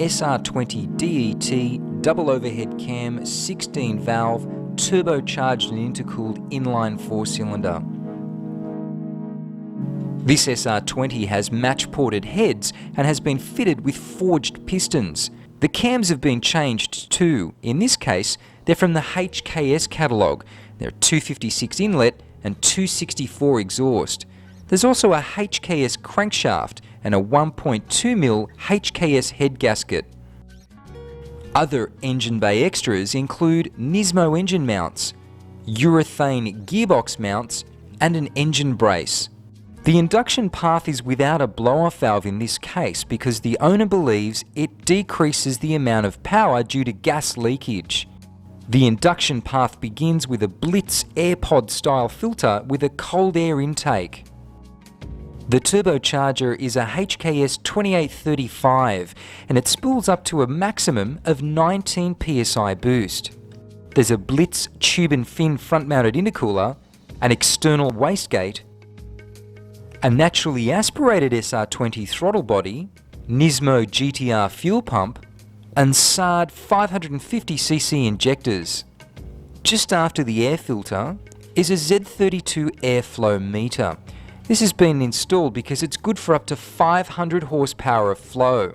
SR20 DET double overhead cam 16 valve turbocharged and intercooled inline 4-cylinder. This SR20 has match-ported heads and has been fitted with forged pistons. The cams have been changed too. In this case, they're from the HKS catalogue. They're a 256 inlet and 264 exhaust. There's also a HKS crankshaft and a 1.2mm HKS head gasket. Other engine bay extras include Nismo engine mounts, urethane gearbox mounts, and an engine brace. The induction path is without a blow-off valve in this case because the owner believes it decreases the amount of power due to gas leakage. The induction path begins with a Blitz AirPod style filter with a cold air intake. The turbocharger is a HKS 2835 and it spools up to a maximum of 19 psi boost. There's a Blitz tube and fin front-mounted intercooler, an external wastegate, a naturally aspirated SR20 throttle body, Nismo GTR fuel pump, and SARD 550cc injectors. Just after the air filter is a Z32 airflow meter. This has been installed because it's good for up to 500 horsepower of flow.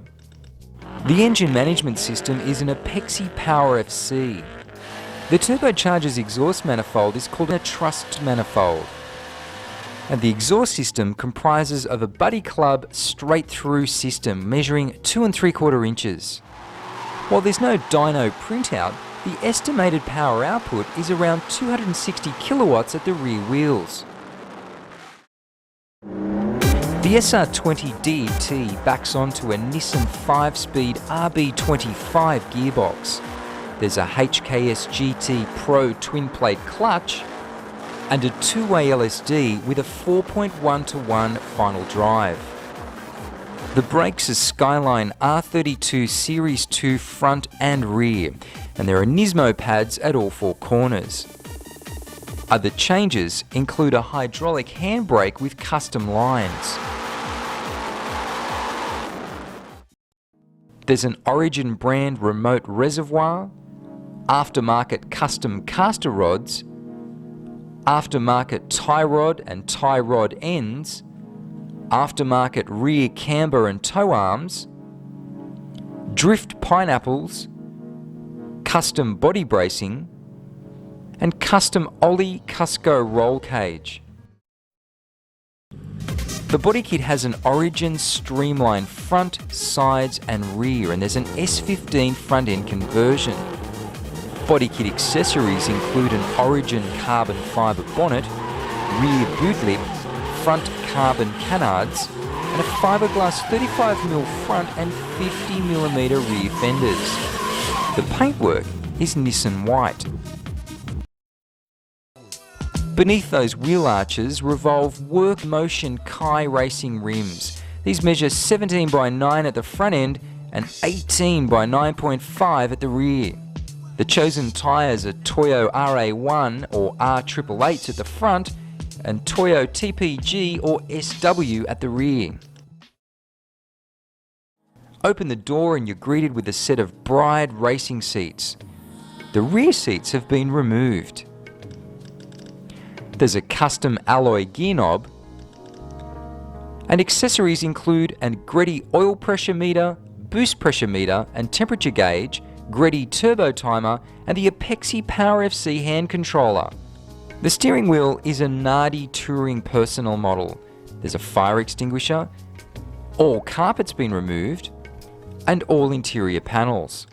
The engine management system is an Apexi Power FC. The turbocharger's exhaust manifold is called a trussed manifold. And the exhaust system comprises of a Buddy Club straight-through system measuring 2 3/4 inches. While there's no dyno printout, the estimated power output is around 260 kilowatts at the rear wheels. The SR20 DET backs onto a Nissan 5-speed RB25 gearbox. There's a HKS GT Pro twin-plate clutch and a two-way LSD with a 4.1-to-1 final drive. The brakes are Skyline R32 Series 2 front and rear, and there are Nismo pads at all 4 corners. Other changes include a hydraulic handbrake with custom lines. There's an Origin brand remote reservoir, aftermarket custom caster rods, aftermarket tie rod and tie rod ends, aftermarket rear camber and tow arms, drift pineapples, custom body bracing, and custom Ollie Cusco roll cage. The body kit has an Origin streamlined front, sides and rear, and there's an S15 front end conversion. Body kit accessories include an Origin carbon fibre bonnet, rear boot lip, front carbon canards, and a fiberglass 35mm front and 50mm rear fenders. The paintwork is Nissan white. Beneath those wheel arches revolve Work Motion Kai racing rims. These measure 17 by 9 at the front end and 18 by 9.5 at the rear. The chosen tyres are Toyo RA1 or R888s at the front and Toyo TPG or SW at the rear. Open the door and you're greeted with a set of Bride racing seats. The rear seats have been removed. There's a custom alloy gear knob, and accessories include an Greddy oil pressure meter, boost pressure meter and temperature gauge, Greddy turbo timer, and the Apexi Power FC hand controller. The steering wheel is a Nardi Touring Personal model. There's a fire extinguisher, all carpet's been removed, and all interior panels.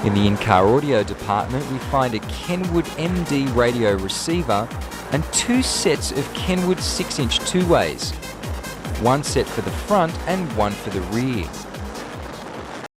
In the in-car audio department, we find a Kenwood MD radio receiver and 2 sets of Kenwood 6-inch two-ways, 1 set for the front and 1 for the rear.